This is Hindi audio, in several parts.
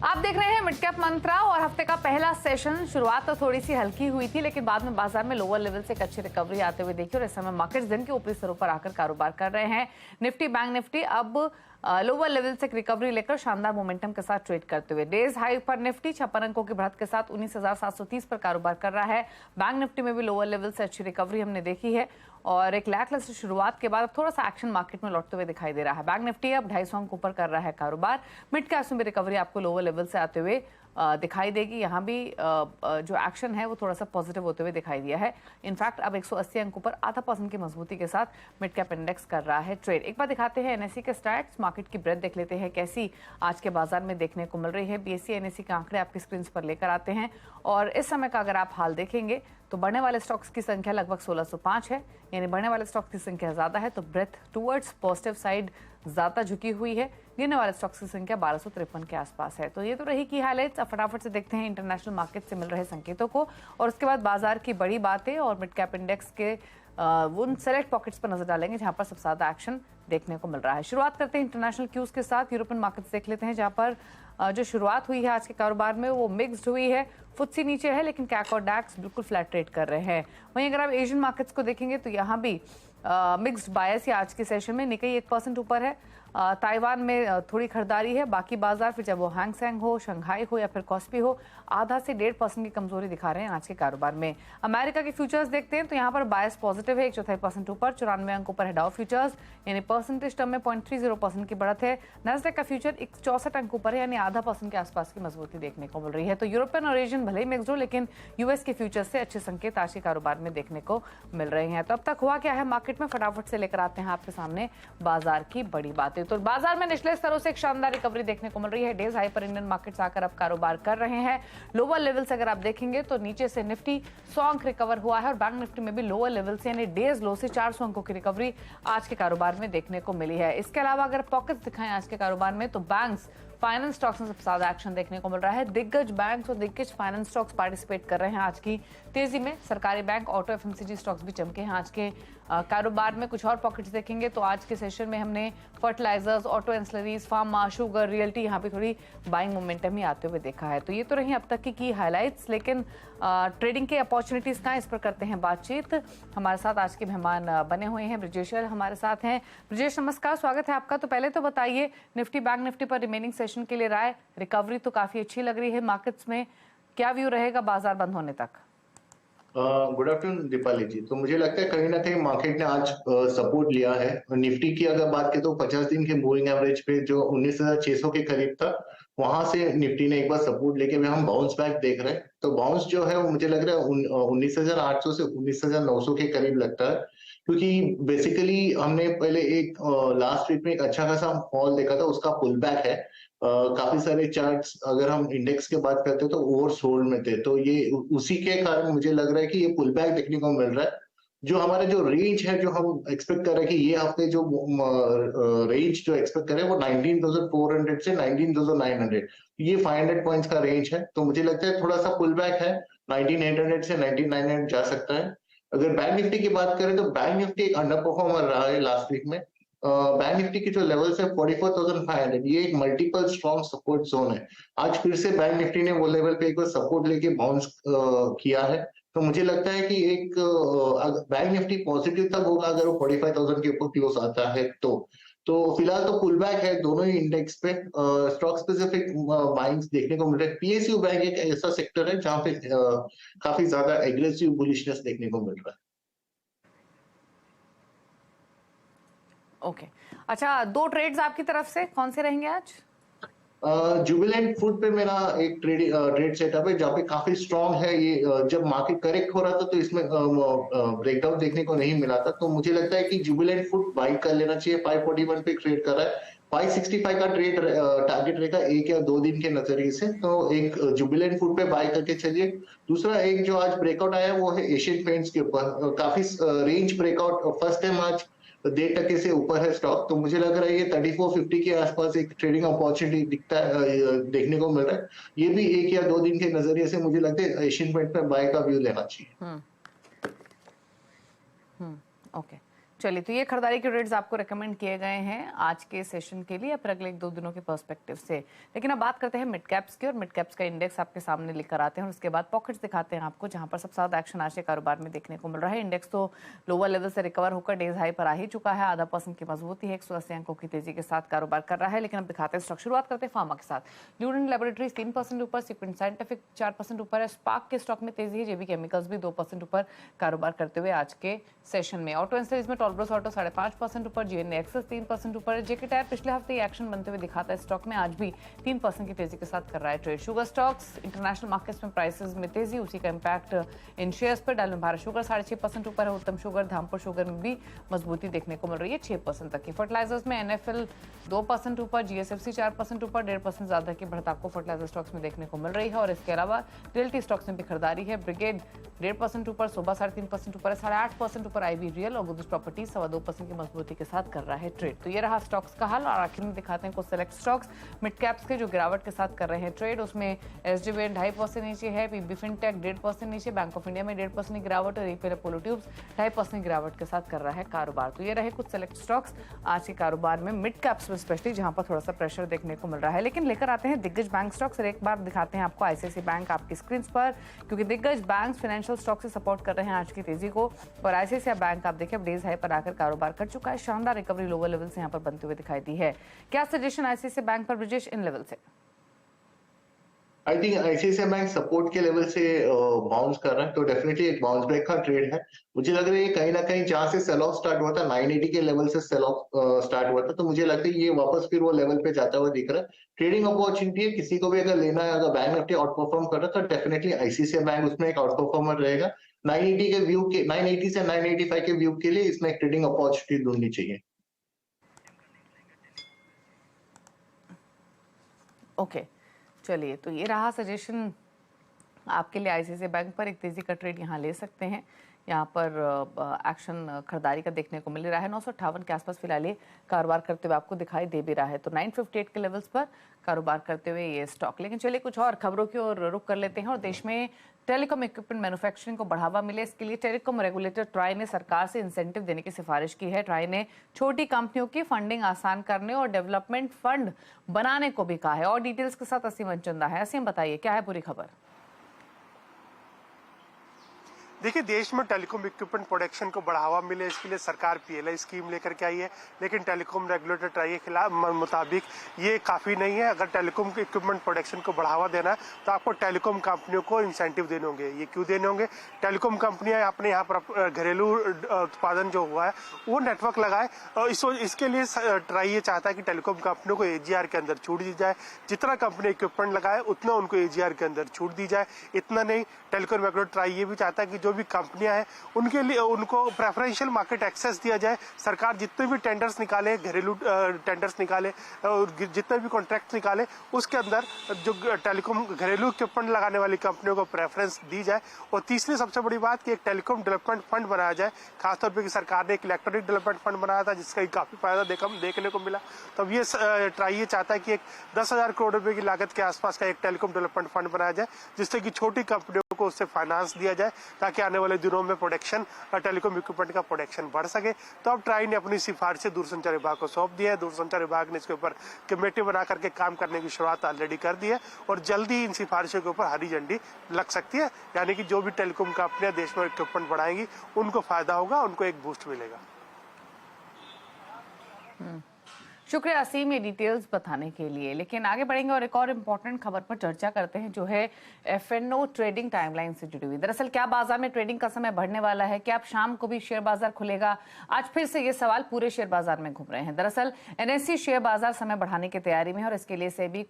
आप देख रहे हैं मिड कैप मंत्रा और हफ्ते का पहला सेशन। शुरुआत तो थोड़ी सी हल्की हुई थी, लेकिन बाद में बाजार में लोअर लेवल से एक अच्छी रिकवरी आते हुए देखी और इस समय मार्केट्स दिन के ऊपरी स्तरों पर आकर कारोबार कर रहे हैं। निफ्टी बैंक निफ्टी अब लोअर लेवल से रिकवरी लेकर शानदार मोमेंटम के साथ ट्रेड करते हुए डेज हाई पर निफ्टी 56 अंकों की बढ़त के साथ 19,730 पर कारोबार कर रहा है। बैंक निफ्टी में भी लोअर लेवल से अच्छी रिकवरी हमने देखी है और एक लैकलस्टर शुरुआत के बाद थोड़ा सा एक्शन मार्केट में लौटते हुए दिखाई दे रहा है। बैंक निफ्टी अब 250 अंक ऊपर कर रहा है कारोबार। मिड कैप में रिकवरी आपको लोअर लेवल से आते हुए दिखाई देगी। यहाँ भी जो एक्शन है वो थोड़ा सा पॉजिटिव होते हुए दिखाई दिया है। इनफैक्ट अब 180 अंकों पर ½ % की मजबूती के साथ मिड कैप इंडेक्स कर रहा है ट्रेड। एक बार दिखाते हैं एनएससी के स्टैट्स, मार्केट की ब्रेथ देख लेते हैं कैसी आज के बाजार में देखने को मिल रही है। बीएसई एनएससी के आंकड़े आपकी स्क्रीन पर लेकर आते हैं और इस समय का अगर आप हाल देखेंगे तो बढ़ने वाले स्टॉक्स की संख्या लगभग 1605 है, यानी बढ़ने वाले स्टॉक्स की संख्या ज्यादा है तो ब्रेथ टुवर्ड्स पॉजिटिव साइड ज्यादा झुकी हुई है। गिरने वाले स्टॉक्स की संख्या 1253 के आसपास है। तो ये तो रही की हाइलाइट्स। अब फटाफट से देखते हैं इंटरनेशनल मार्केट से मिल रहे संकेतों को और उसके बाद बाजार की बड़ी बातें और मिड कैप इंडेक्स के उन सेलेक्ट पॉकेट्स पर नजर डालेंगे जहां पर सबसे ज्यादा एक्शन देखने को मिल रहा है। शुरुआत करते हैं इंटरनेशनल क्यूज के साथ। यूरोपियन मार्केट्स देख लेते हैं जहां पर जो शुरुआत हुई है आज के कारोबार में वो मिक्स्ड हुई है। फुत्सी नीचे है लेकिन कैक और डैक्स बिल्कुल फ्लैट ट्रेड कर रहे हैं। वहीं अगर आप एशियन मार्केट्स को देखेंगे तो यहाँ भी मिक्स्ड बायस है आज के सेशन में। निकाई 1% ऊपर है। ताइवान में थोड़ी खरीदारी है। बाकी बाजार फिर चाहे वो हैंगसेंग हो, शंघाई हो या फिर कॉस्पी हो, आधा से 1.5% की कमजोरी दिखा रहे हैं आज के कारोबार में। अमेरिका के फ्यूचर्स देखते हैं तो यहाँ पर बायस पॉजिटिव है, 1/4% ऊपर, 94 अंकों पर है डाउ फ्यूचर्स, यानी परसेंटेज टर्म में 0.30% की बढ़त है। नैस्डैक का फ्यूचर 64 अंक ऊपर है, यानी ½ % के आसपास की मजबूती देखने को मिल रही है। तो यूरोपियन और एशियन भले ही मिक्स्ड हो लेकिन यूएस के फ्यूचर्स से अच्छे संकेत आज के कारोबार में देखने को मिल रहे हैं। तो अब तक हुआ क्या है मार्केट में, फटाफट से लेकर आते हैं आपके सामने बाजार की बड़ी बातें। तो बाजार में निचले स्तरों से एक शानदार रिकवरी देखने को मिल रही है। डेज हाई पर इंडियन मार्केट्स आकर अब कारोबार कर रहे हैं। लोअर लेवल से अगर आप देखेंगे तो नीचे से निफ्टी 100 अंक रिकवर हुआ है और बैंक निफ्टी में भी लोअर लेवल से यानी डेज लो से 400 अंकों की रिकवरी आज के कारोबार में देखने को मिली है। इसके अलावा अगर पॉकेट्स दिखाएं आज के कारोबार में तो बैंक्स, फाइनेंस स्टॉक्स में सबसे ज्यादा एक्शन देखने को मिल रहा है। दिग्गज बैंक्स और दिग्गज फाइनेंस स्टॉक्स पार्टिसिपेट कर रहे हैं आज की तेजी में। सरकारी बैंक, ऑटो, एफएमसीजी स्टॉक्स भी चमके हैं आज के कारोबार में। कुछ और पॉकेट्स देखेंगे तो आज के सेशन में हमने fertilizers, auto ancillaries, pharma, sugar, realty, यहाँ पे थोड़ी बाइंग मोमेंटम ही आते हुए देखा है। तो ये तो रही अब तक की हाइलाइट्स, लेकिन ट्रेडिंग के अपॉर्चुनिटीज का इस पर करते हैं बातचीत। हमारे साथ आज के मेहमान बने हुए हैं। ब्रजेश हमारे साथ हैं। ब्रजेश नमस्कार, स्वागत है आपका। तो पहले तो बताइए निफ्टी बैंक निफ्टी पर रिमेनिंग सेशन के लिए राय। रिकवरी तो काफी अच्छी लग रही है मार्केट्स में, क्या व्यू रहेगा बाजार बंद होने तक? गुड आफ्टरनून दीपाली जी। तो मुझे लगता है कहीं ना कहीं मार्केट ने आज सपोर्ट लिया है। निफ्टी की अगर बात करें तो 50 दिन के मूविंग एवरेज पे जो 19,600 के करीब था, वहां से निफ्टी ने एक बार सपोर्ट लेके हम बाउंस बैक देख रहे हैं। तो बाउंस जो है वो मुझे लग रहा है 19,800 से 19,900 के करीब लगता है, क्योंकि बेसिकली हमने पहले एक लास्ट वीक में एक अच्छा खासा फॉल देखा था, उसका पुल बैक है। काफी सारे चार्ट्स अगर हम इंडेक्स की बात करते हैं तो ओवरसोल्ड में थे, तो ये उसी के कारण मुझे लग रहा है कि ये पुल बैक देखने को मिल रहा है। जो हमारा जो रेंज है, जो हम एक्सपेक्ट कर रहे हैं कि ये हफ्ते जो रेंज जो एक्सपेक्ट कर रहे हैं वो 19,400 से 19,900, ये 500 पॉइंट्स का रेंज है। तो मुझे लगता है थोड़ा सा पुल बैक है, 19,800 से 19,900 जा सकता है। अगर बैंक निफ्टी की बात करें तो बैंक निफ्टी एक अंडर परफॉर्मर रहा है लास्ट वीक में। बैंक निफ्टी की जो लेवल्स है 44,500, ये एक मल्टीपल स्ट्रॉन्ग सपोर्ट जोन है। आज फिर से बैंक निफ्टी ने वो लेवल पे एक बार सपोर्ट लेके बाउंस किया है। तो मुझे लगता है कि एक बैंक निफ्टी पॉजिटिव तक होगा अगर वो 45,000 के ऊपर क्लोज आता है तो फिलहाल तो पुल बैक है दोनों ही इंडेक्स पे। स्टॉक स्पेसिफिक बाइंग्स देखने को मिल रहा है। पीएसयू बैंक एक ऐसा सेक्टर है जहां पे काफी ज्यादा एग्रेसिव बुलिशनेस देखने को मिल रहा है। ओके, अच्छा, 2 ट्रेड्स आपकी तरफ से कौन से रहेंगे आज? जुबिलेंट फूड पे मेरा एक ट्रेड सेटअप है जहाँ पे काफी स्ट्रांग है ये। जब मार्केट करेक्ट हो रहा था तो इसमें ब्रेकडाउन देखने को नहीं मिला था, तो मुझे लगता है कि जुबिलेंट फूड बाई कर लेना चाहिए। 541 पे ट्रेड कर रहा है, 565 का ट्रेड टारगेट रहेगा 1 या 2 दिन के नजरिए से। तो एक जुबिलेंट फूड पे बाय करके चलिए। दूसरा एक जो आज ब्रेकआउट आया वो है एशियन पेंट्स के ऊपर। काफी रेंज ब्रेकआउट फर्स्ट टाइम आज 1.5% से ऊपर है स्टॉक, तो मुझे लग रहा है ये 3450 के आसपास एक ट्रेडिंग अपॉर्चुनिटी दिखता है, देखने को मिल रहा है। ये भी 1 या 2 दिन के नजरिए से मुझे लगता है एशियन पेंट पे बाय का व्यू लेना चाहिए। ओके, चलिए, तो ये खरीदारी के रेट्स आपको रेकमेंड किए गए हैं आज के सेशन के लिए, पर अगले 1-2 दिनों के पर्सपेक्टिव से। लेकिन अब बात करते हैं मिड कैप्स की, और मिड कैप्स का इंडेक्स आपके सामने लेकर आते हैं और उसके बाद पॉकेट्स दिखाते हैं आपको, जहां पर सबसे ज्यादा एक्शन आज के कारोबार में देखने को मिल रहा है। इंडेक्स तो लोअर लेवल से रिकवर होकर डेज हाई पर आ ही चुका है, 0.5% की मजबूती है, 180 अंकों की तेजी के साथ कारोबार कर रहा है। लेकिन अब दिखाते हैं स्टॉक, शुरुआत करते हैं फार्मा के साथ। ल्यूडेंट लैबोरेटरीज 3% ऊपर, सीक्वेंट साइंटिफिक 4% ऊपर है, स्पार्क के स्टॉक में तेजी है, जेबी केमिकल्स भी 2% ऊपर कारोबार करते हुए आज के सेशन में। ऑटो एंड सीरीज में टॉलब्रोस ऑटो 5.5% ऊपर, जीएनए एक्सेस 3% ऊपर, जेके टायर पिछले हफ्ते एक्शन बनते हुए दिखाता है स्टॉक में, आज भी 3% की तेजी के साथ कर रहा है trade. Sugar stocks international markets में प्राइसेस में तेजी, उसी का इंपैक्ट इन शेयर्स पर डाल में भारत शुगर 6.5% ऊपर है, उत्तम शुगर, धामपुर शुगर में भी मजबूती देखने को मिल रही है 6% तक की। फर्टिलाइजर्स में एनएफएल 2% ऊपर, जीएसएफसी 4% ऊपर, 1.5% ज्यादा की बढ़त आपको फर्टिलाइजर स्टॉक्स में देखने को मिल रही है। और इसके अलावा रियल्टी स्टॉक्स में भी खरीदारी है, ब्रिगेड 1.5% ऊपर, सोबा 3.5% ऊपर है, 8.5% ऊपर आईबी रियल, और गुड्स प्रॉपर्टीज 2.25% की मजबूती के साथ कर रहा है ट्रेड। तो ये रहा स्टॉक्स का हाल, और आखिर में दिखाते हैं कुछ सेलेक्ट स्टॉक्स मिड कैप्स के जो गिरावट के साथ कर रहे हैं ट्रेड। उसमें एसडीवेन 2.5% नीचे है, पीबी फिनटेक 1.5% नीचे, बैंक ऑफ इंडिया में 1.5% की गिरावट, और ईपीएल अपोलो ट्यूब्स 2.5% की गिरावट के साथ कर रहा है कारोबार। तो ये रहे कुछ सेलेक्ट स्टॉक्स आज के कारोबार में मिड कैप्स में, स्पेशली जहां पर थोड़ा सा प्रेशर देखने को मिल रहा है। लेकिन लेकर आते हैं दिग्गज बैंक स्टॉक्स, और एक बार दिखाते हैं आपको आईसीआईसीआई बैंक आपकी स्क्रीन पर, क्योंकि दिग्गज बैंक फाइनेंशियल स्टॉक से सपोर्ट कर रहे हैं आज की तेजी को। और आईसीआईसीआई बैंक आप देखिए अब डेज हाई पर आकर कारोबार कर चुका है, शानदार रिकवरी लोअर लेवल से यहां पर बनते हुए दिखाई दी है। क्या सजेशन आईसीआईसीआई बैंक पर ब्रिजेश इन लेवल से? I think ICICI bank support के लेवल से बाउंस कर रहा है, तो डेफिनेटली एक बाउंस बैक का ट्रेड है। मुझे लग रहा है कहीं ना कहीं जहां से सेल ऑफ स्टार्ट हुआ था 980 के लेवल से सेल ऑफ स्टार्ट हुआ था, तो मुझे लगता है ये वापस फिर वो लेवल पे जाता हुआ दिख रहा है। ट्रेडिंग अपॉर्चुनिटी है, किसी को भी अगर लेना है, अगर बैंक निफ्टी आउट परफॉर्म कर रहा है तो डेफिनेटली आईसीआईसीआई बैंक उसमें एक आउट परफॉर्मर रहेगा। 980 के व्यू के 980 से 985 के व्यू के लिए इसमें एक ट्रेडिंग अपॉर्चुनिटी ढूंढनी चाहिए। ओके, चलिए, तो ये रहा सजेशन आपके लिए आईसीआईसीआई बैंक पर। एक तेजी का ट्रेड यहाँ ले सकते हैं, यहाँ पर एक्शन खरीदारी का देखने को मिल रहा है। 958 के आसपास फिलहाल ये कारोबार करते हुए आपको दिखाई दे भी रहा है, तो 958 के लेवल्स पर कारोबार करते हुए ये स्टॉक। लेकिन चलिए कुछ और खबरों की ओर रुख कर लेते हैं, और देश में टेलीकॉम इक्विपमेंट मैन्युफैक्चरिंग को बढ़ावा मिले, इसके लिए टेलीकॉम रेगुलेटर ट्राई ने सरकार से इंसेंटिव देने की सिफारिश की है। ट्राई ने छोटी कंपनियों की फंडिंग आसान करने और डेवलपमेंट फंड बनाने को भी कहा है। और डिटेल्स के साथ असीम अंचंदा है। असीम, बताइए क्या है पूरी खबर? देखिए, देश में टेलीकॉम इक्विपमेंट प्रोडक्शन को बढ़ावा मिले, इसके लिए सरकार पीएलआई स्कीम लेकर के आई है, लेकिन टेलीकॉम रेगुलेटर ट्राई के खिलाफ मुताबिक ये काफी नहीं है। अगर टेलीकॉम के इक्विपमेंट प्रोडक्शन को बढ़ावा देना है तो आपको टेलीकॉम कंपनियों को इंसेंटिव देने होंगे। ये क्यों देने होंगे? टेलीकॉम कंपनियां अपने यहाँ पर घरेलू उत्पादन जो हुआ है वो नेटवर्क लगाए, और इसके लिए ट्राई ये चाहता है कि टेलीकॉम कंपनियों को एजीआर के अंदर छूट दी जाए। जितना कंपनी इक्विपमेंट लगाए उतना उनको एजीआर के अंदर छूट दी जाए। इतना नहीं, टेलीकॉम रेगुलेटर ट्राई ये भी चाहता है कि जो भी कंपनियां हैं उनके लिए उनको प्रेफरेंशियल मार्केट एक्सेस दिया जाए। सरकार जितने भी टेंडर्स निकाले, घरेलू टेंडर्स निकाले और जितने भी कॉन्ट्रैक्ट निकाले, उसके अंदर जो टेलीकॉम घरेलू इक्विपमेंट लगाने वाली कंपनियों को प्रेफरेंस दी जाए। और तीसरी सबसे बड़ी बात कि एक टेलीकॉम डेवलपमेंट फंड बनाया जाए। खासतौर पर सरकार ने एक इलेक्ट्रॉनिक डेवलपमेंट फंड बनाया था, जिसका काफी फायदा देखने को मिला। तो अब ये ट्राई ये चाहता है कि एक 10,000 करोड़ रुपए की लागत के आसपास का एक टेलीकॉम डेवलपमेंट फंड बनाया जाए, जिससे कि छोटी कंपनियों को उससे फाइनेंस दिया जाए, ताकि आने वाले दिनों में प्रोडक्शन टेलीकॉम इक्विपमेंट का प्रोडक्शन बढ़ सके। तो अब ट्राई ने अपनी सिफारिशें दूरसंचार विभाग को सौंप दी है। दूरसंचार विभाग ने इसके ऊपर कमेटी बना करके काम करने की शुरुआत ऑलरेडी कर दी है, और जल्दी इन सिफारिशों के ऊपर हरी झंडी लग सकती है। यानी कि जो भी टेलीकॉम कंपनियां देश में इक्विपमेंट बढ़ाएंगी उनको फायदा होगा, उनको एक बूस्ट मिलेगा। शुक्रिया असीम ये डिटेल्स बताने के लिए। लेकिन आगे बढ़ेंगे और एक और इम्पोर्टेंट खबर पर चर्चा करते हैं, जो है एफएनओ ट्रेडिंग टाइमलाइन से जुड़ी हुई। दरअसल क्या बाजार में ट्रेडिंग का समय बढ़ने वाला है? क्या अब शाम को भी शेयर बाजार खुलेगा? आज फिर से ये सवाल पूरे शेयर बाजार में घूम रहे हैं। दरअसल एनएससी शेयर बाजार समय बढ़ाने की तैयारी में है, और इसके लिए सेबी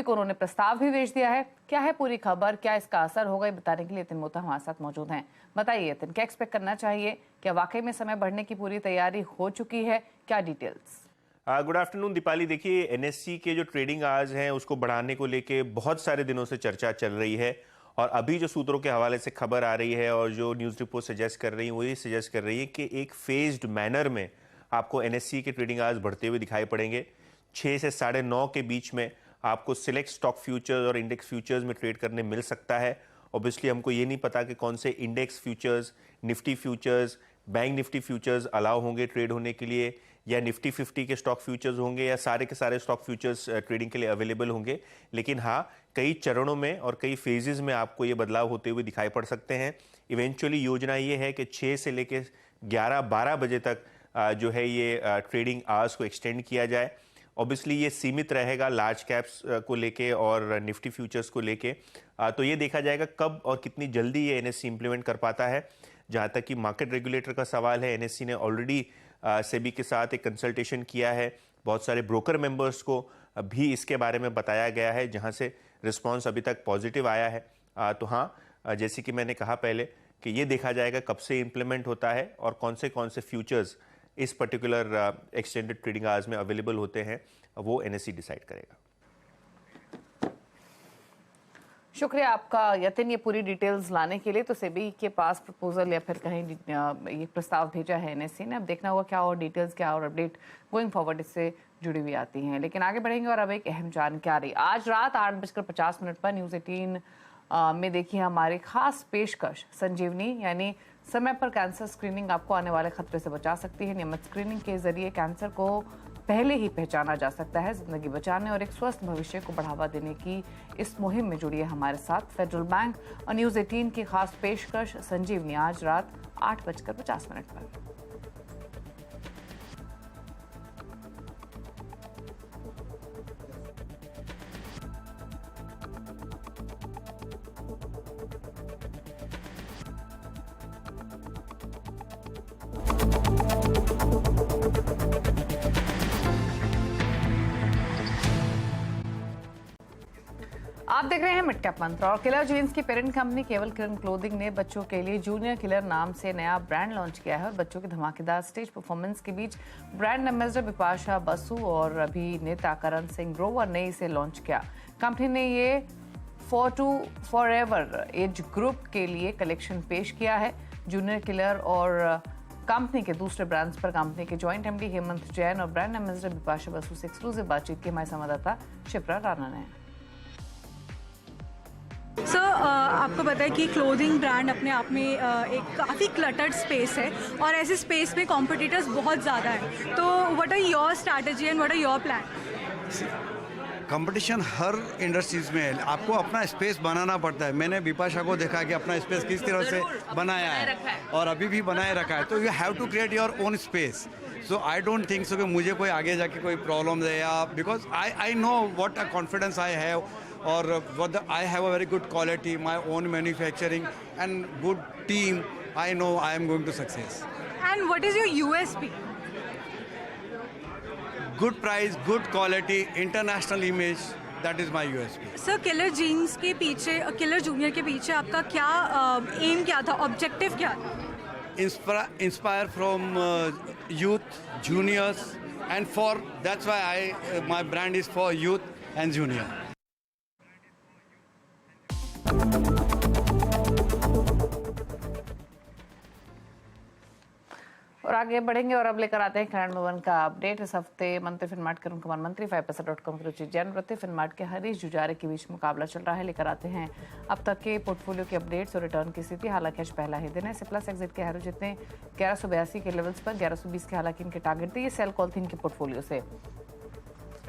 को उन्होंने प्रस्ताव भी भेज दिया है। क्या है पूरी खबर, क्या इसका असर होगा, ये बताने के लिए यतिन मोहता हमारे साथ मौजूद हैं। बताइए यतिन, क्या एक्सपेक्ट करना चाहिए? क्या वाकई में समय बढ़ने की पूरी तैयारी हो चुकी है? क्या डिटेल्स? Good afternoon Deepali. देखिए, एनएससी के जो ट्रेडिंग आवर्स हैं उसको बढ़ाने को लेके बहुत सारे दिनों से चर्चा चल रही है, और अभी जो सूत्रों के हवाले से खबर आ रही है और जो न्यूज़ रिपोर्ट सजेस्ट कर रही है वो ये सजेस्ट कर रही है कि एक फेज्ड मैनर में आपको एनएससी के ट्रेडिंग आवर्स बढ़ते हुए दिखाई पड़ेंगे। 6 से 9:30 के बीच में आपको सिलेक्ट स्टॉक फ्यूचर्स और इंडेक्स फ्यूचर्स में ट्रेड करने मिल सकता है। ऑब्वियसली हमको ये नहीं पता कि कौन से index futures, Nifty futures, bank Nifty futures allow होंगे ट्रेड होने के लिए, या निफ्टी 50 के स्टॉक फ्यूचर्स होंगे, या सारे के सारे स्टॉक फ्यूचर्स ट्रेडिंग के लिए अवेलेबल होंगे। लेकिन हाँ, कई चरणों में और कई फेजेस में आपको ये बदलाव होते हुए दिखाई पड़ सकते हैं। इवेंचुअली योजना ये है कि 6 से लेकर 11-12 बजे तक जो है ये ट्रेडिंग आवर्स को एक्सटेंड किया जाए। ऑब्वियसली ये सीमित रहेगा लार्ज कैप्स को लेके और निफ्टी फ्यूचर्स को लेके। तो ये देखा जाएगा कब और कितनी जल्दी ये एनएससी इंप्लीमेंट कर पाता है। जहाँ तक कि मार्केट रेगुलेटर का सवाल है, एनएससी ने ऑलरेडी सेबी के साथ एक कंसल्टेशन किया है। बहुत सारे ब्रोकर मेंबर्स को भी इसके बारे में बताया गया है, जहाँ से रिस्पॉन्स अभी तक पॉजिटिव आया है। तो हाँ, जैसे कि मैंने कहा पहले कि ये देखा जाएगा कब से इम्प्लीमेंट होता है और कौन से फ्यूचर्स इस पर्टिकुलर एक्सटेंडेड ट्रेडिंग आवर्स में अवेलेबल होते हैं, वो एनएससी डिसाइड करेगा। शुक्रिया आपका यतिन, ये पूरी डिटेल्स लाने के लिए। तो सेबी के पास प्रपोजल या फिर कहीं ये प्रस्ताव भेजा है एनएससी ने। अब देखना होगा क्या और डिटेल्स, क्या और अपडेट गोइंग फॉरवर्ड इससे जुड़ी हुई आती हैं। लेकिन आगे बढ़ेंगे और अब एक अहम जानकारी। आज रात 8:50 पर न्यूज़ 18 में देखिए हमारी खास पेशकश संजीवनी, यानी समय पर कैंसर स्क्रीनिंग आपको आने वाले खतरे से बचा सकती है। नियमित स्क्रीनिंग के जरिए कैंसर को पहले ही पहचाना जा सकता है। जिंदगी बचाने और एक स्वस्थ भविष्य को बढ़ावा देने की इस मुहिम में जुड़ी है हमारे साथ फेडरल बैंक और न्यूज़ 18 की खास पेशकश संजीवनी, आज रात 8:50 पर। आप देख रहे हैं मिड कैप मंत्र। और किलर जीन्स की पेरेंट कंपनी केवल किरण क्लोथिंग ने बच्चों के लिए जूनियर किलर नाम से नया ब्रांड लॉन्च किया है। और बच्चों की धमाकेदार स्टेज परफॉर्मेंस के बीच ब्रांड एम्बेसडर बिपाशा बसु और अभिनेता करण सिंह ग्रोवर ने इसे लॉन्च किया। कंपनी ने ये फॉरएवर एज ग्रुप के लिए कलेक्शन पेश किया है। जूनियर किलर और कंपनी के दूसरे ब्रांड्स पर कंपनी के जॉइंट एमडी हेमंत जैन और ब्रांड एम्बेसडर बिपाशा बसु से एक्सक्लूसिव बातचीत की हमारे संवाददाता शिप्रा राणा ने। सर, आपको पता है कि क्लोथिंग ब्रांड अपने आप में एक काफ़ी क्लटर्ड स्पेस है और ऐसे स्पेस में कॉम्पिटिटर्स बहुत ज़्यादा हैं। तो what are your strategy and what are your plan? Competition हर इंडस्ट्रीज में है, आपको अपना स्पेस बनाना पड़ता है। मैंने बिपाशा को देखा कि अपना स्पेस किस तरह से बनाया है और अभी भी बनाए रखा है। तो you have to create your own space. So I don't think so कि मुझे कोई आगे जाके कोई प्रॉब्लम है, या because I know what a confidence I have or what I have a very good quality, my own manufacturing and good team. I know I am going to success. And what is your USP? Good price, good quality, international image. That is my USP. Sir, killer genes के पीछे, किलर जूनियर के पीछे आपका क्या एम क्या था, ऑब्जेक्टिव क्या था? Inspire from youth, juniors, and for that's why my brand is for youth and junior. और आगे बढ़ेंगे और अब लेकर आते हैं करंट मूवमेंट का अपडेट। इस हफ्ते मंत्री फिनमार्ट करुण कुमार मंत्री 5पैसा.com के रुचि जैन व्रत फिनमार्ट के हरीश जुजारे के बीच मुकाबला चल रहा है। लेकर आते हैं अब तक के पोर्टफोलियो के अपडेट्स और रिटर्न की स्थिति। हालांकि आज पहला ही दिन है। सिप्लास एग्जिट के हैरो जितने 1182 के लेवल्स पर 1120 के हालांकि इनके टारगेट थे। ये सेल कॉल थी इनके पोर्टफोलियो से।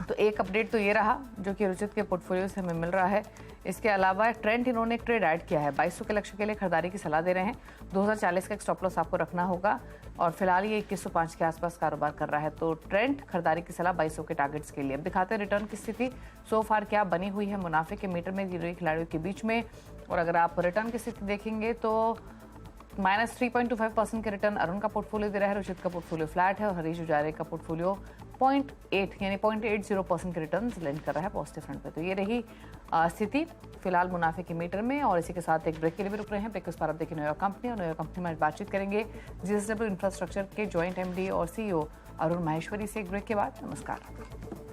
तो एक अपडेट तो ये रहा जो कि रुचित के पोर्टफोलियो से हमें मिल रहा है। इसके अलावा ट्रेंड इन्होंने एक ट्रेड ऐड किया है। 2200 के लक्ष्य के लिए खरीदारी की सलाह दे रहे हैं। 2040 का एक स्टॉप लॉस आपको रखना होगा और फिलहाल ये 2105 के आसपास कारोबार कर रहा है। तो ट्रेंड खरीदारी की सलाह 2200 के टारगेट्स के लिए। अब दिखाते हैं रिटर्न की स्थिति सो फार क्या बनी हुई है मुनाफे के मीटर में गिरोही खिलाड़ियों के बीच में। और अगर आप रिटर्न की स्थिति देखेंगे तो -3.25% के रिटर्न अरुण का पोर्टफोलियो दे रहा है। रुचित का पोर्टफोलियो फ्लैट है और हरीश जुजारे का पोर्टफोलियो 0.80 के रिटर्न लेंड कर रहा है पॉजिटिव फ्रंट पे। तो ये रही स्थिति फिलहाल मुनाफे के मीटर में। और इसी के साथ एक ब्रेक के लिए भी रुक रहे हैं। ब्रेक के उस पर आप देखिए न्यूयॉर्क कंपनी और न्यूयॉर्क कंपनी में बातचीत करेंगे जीएसडब्ल्यू इंफ्रास्ट्रक्चर के जॉइंट एमडी और सीईओ अरुण माहेश्वरी से एक ब्रेक के बाद। नमस्कार।